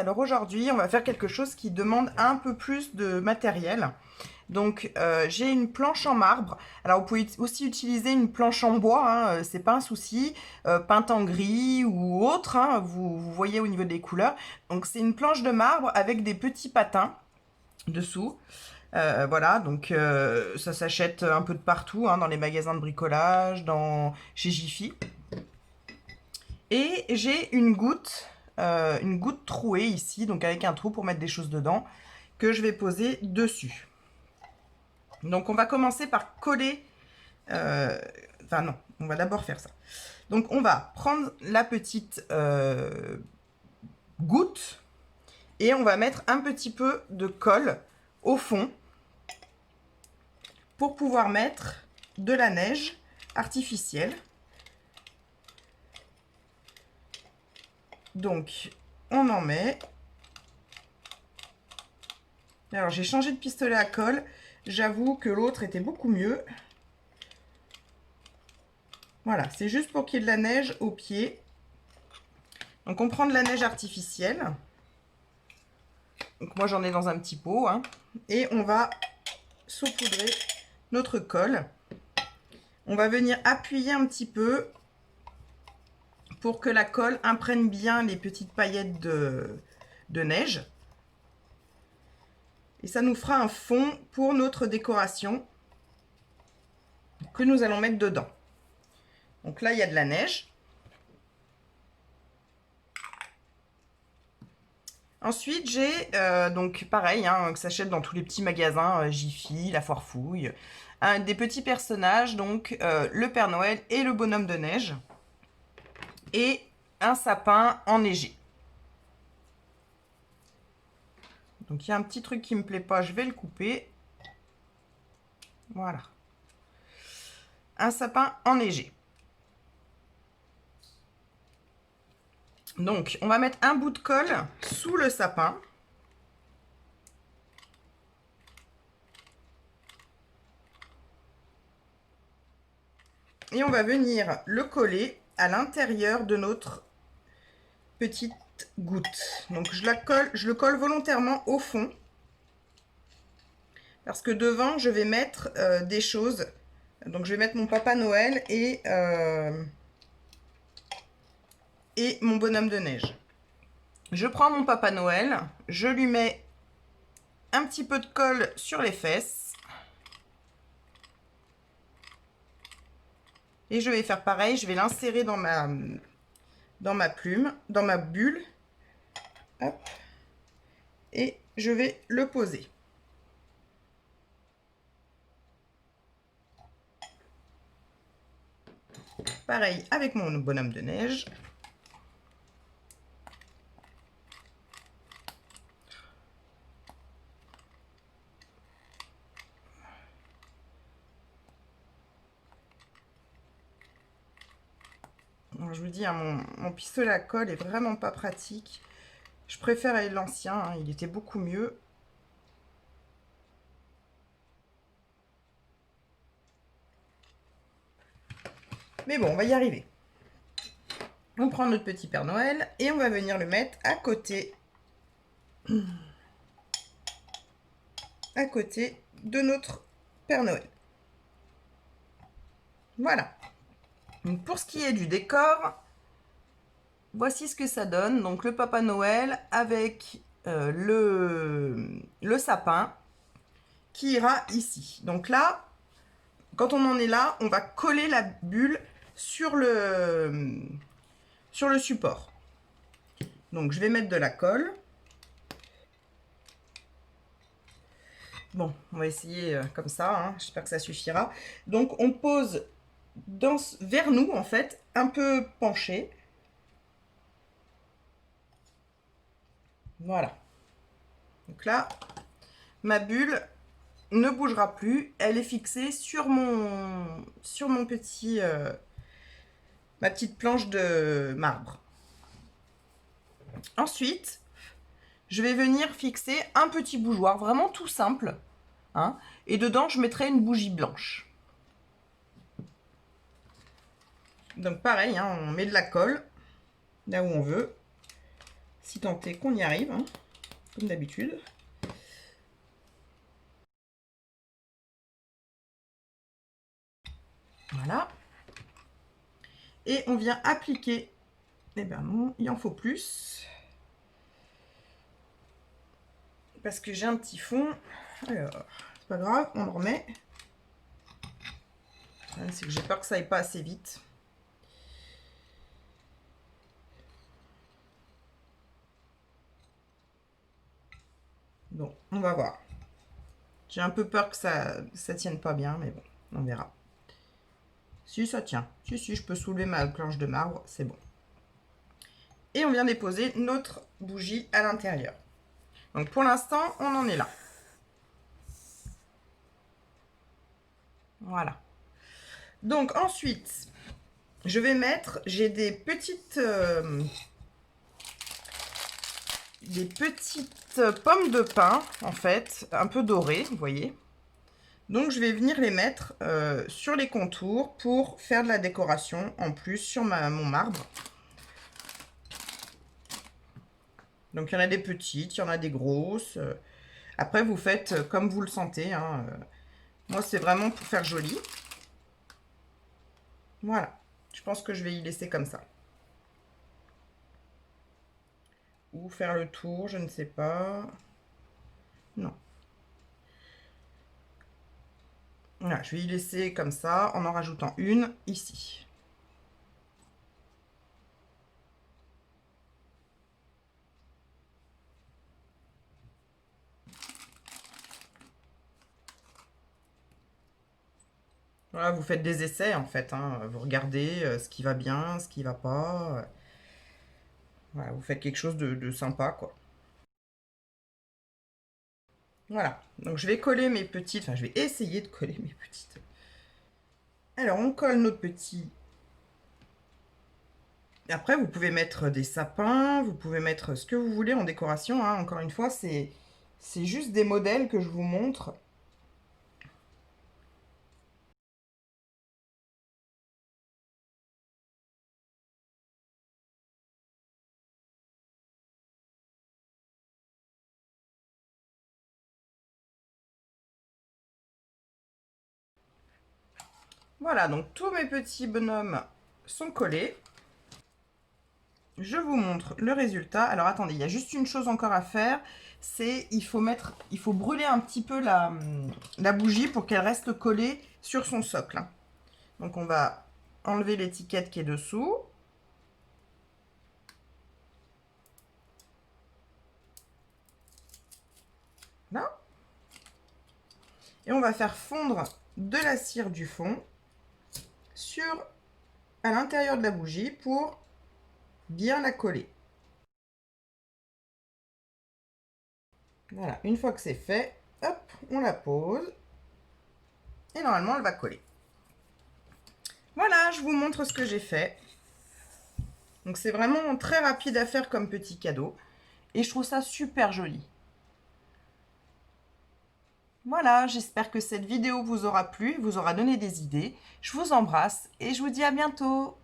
Alors aujourd'hui, on va faire quelque chose qui demande un peu plus de matériel. Donc j'ai une planche en marbre. Alors vous pouvez aussi utiliser une planche en bois, hein, c'est pas un souci, peinte en gris ou autre, hein, vous voyez au niveau des couleurs. Donc c'est une planche de marbre avec des petits patins dessous. Voilà, donc ça s'achète un peu de partout, hein, dans les magasins de bricolage, chez Jiffy. Et j'ai une goutte trouée ici, donc avec un trou pour mettre des choses dedans, que je vais poser dessus. Donc on va commencer par coller, enfin non, on va d'abord faire ça. Donc on va prendre la petite goutte et on va mettre un petit peu de colle au fond pour pouvoir mettre de la neige artificielle. Donc on en met. Alors j'ai changé de pistolet à colle. J'avoue que l'autre était beaucoup mieux. Voilà, c'est juste pour qu'il y ait de la neige au pied. Donc on prend de la neige artificielle. Donc moi j'en ai dans un petit pot, hein. Et on va saupoudrer notre colle. On va venir appuyer un petit peu pour que la colle imprègne bien les petites paillettes de neige. Et ça nous fera un fond pour notre décoration que nous allons mettre dedans. Donc là, il y a de la neige. Ensuite, j'ai donc pareil, hein, que ça s'achète dans tous les petits magasins, Jiffy, La Foire Fouille, des petits personnages, donc le Père Noël et le bonhomme de neige, et un sapin enneigé. Donc il y a un petit truc qui me plaît pas, je vais le couper. Voilà. Un sapin enneigé. Donc on va mettre un bout de colle sous le sapin. Et on va venir le coller à l'intérieur de notre petite goutte. Donc je le colle volontairement au fond. Parce que devant, je vais mettre des choses. Donc je vais mettre mon Papa Noël et mon bonhomme de neige. Je prends mon Papa Noël, je lui mets un petit peu de colle sur les fesses. Et je vais faire pareil, je vais l'insérer dans ma plume, dans ma bulle. Hop. Et je vais le poser. Pareil avec mon bonhomme de neige. Alors, je vous dis, hein, mon pistolet à colle est vraiment pas pratique. Je préfère l'ancien, hein, il était beaucoup mieux. Mais bon, on va y arriver. On prend notre petit Père Noël et on va venir le mettre à côté de notre Père Noël. Voilà. Donc pour ce qui est du décor, voici ce que ça donne. Donc le Papa Noël avec le sapin qui ira ici. Donc là, quand on en est là, on va coller la bulle sur le support. Donc je vais mettre de la colle. Bon, on va essayer comme ça, hein. J'espère que ça suffira. Donc on pose vers nous, en fait, un peu penché. Voilà. Donc là, ma bulle ne bougera plus. Elle est fixée sur mon petit, ma petite planche de marbre. Ensuite, je vais venir fixer un petit bougeoir, vraiment tout simple, hein, et dedans, je mettrai une bougie blanche. Donc pareil, hein, on met de la colle là où on veut. si tant est qu'on y arrive, hein, comme d'habitude. Voilà. Et on vient appliquer. Eh ben non, il en faut plus. Parce que j'ai un petit fond. Alors, c'est pas grave, on le remet. C'est que j'ai peur que ça aille pas assez vite. Bon, on va voir. J'ai un peu peur que ça tienne pas bien, mais bon, on verra. Si, ça tient. Si, je peux soulever ma planche de marbre, c'est bon. Et on vient déposer notre bougie à l'intérieur. Donc pour l'instant, on en est là. Voilà. Donc ensuite, je vais mettre, j'ai des petites pommes de pin, en fait, un peu dorées, vous voyez. Donc je vais venir les mettre sur les contours pour faire de la décoration en plus sur mon marbre. Donc il y en a des petites, il y en a des grosses. Après vous faites comme vous le sentez, hein. Moi c'est vraiment pour faire joli. Voilà, je pense que je vais y laisser comme ça. Ou faire le tour, je ne sais pas. Non. Voilà, je vais y laisser comme ça en rajoutant une ici. Voilà, vous faites des essais en fait, hein. Vous regardez ce qui va bien, ce qui va pas. Voilà, vous faites quelque chose de sympa, quoi. Voilà, donc je vais coller mes petites, enfin je vais essayer de coller mes petites. Alors on colle notre petit. Après vous pouvez mettre des sapins, vous pouvez mettre ce que vous voulez en décoration, hein. Encore une fois, c'est juste des modèles que je vous montre. Voilà, donc tous mes petits bonhommes sont collés. Je vous montre le résultat. Alors attendez, il y a juste une chose encore à faire, c'est il faut brûler un petit peu la bougie pour qu'elle reste collée sur son socle. Donc on va enlever l'étiquette qui est dessous. Là. Et on va faire fondre de la cire du fond à l'intérieur de la bougie pour bien la coller. Voilà, une fois que c'est fait, hop, on la pose. Et normalement, elle va coller. Voilà, je vous montre ce que j'ai fait. Donc c'est vraiment très rapide à faire comme petit cadeau. Et je trouve ça super joli. Voilà, j'espère que cette vidéo vous aura plu, vous aura donné des idées. Je vous embrasse et je vous dis à bientôt.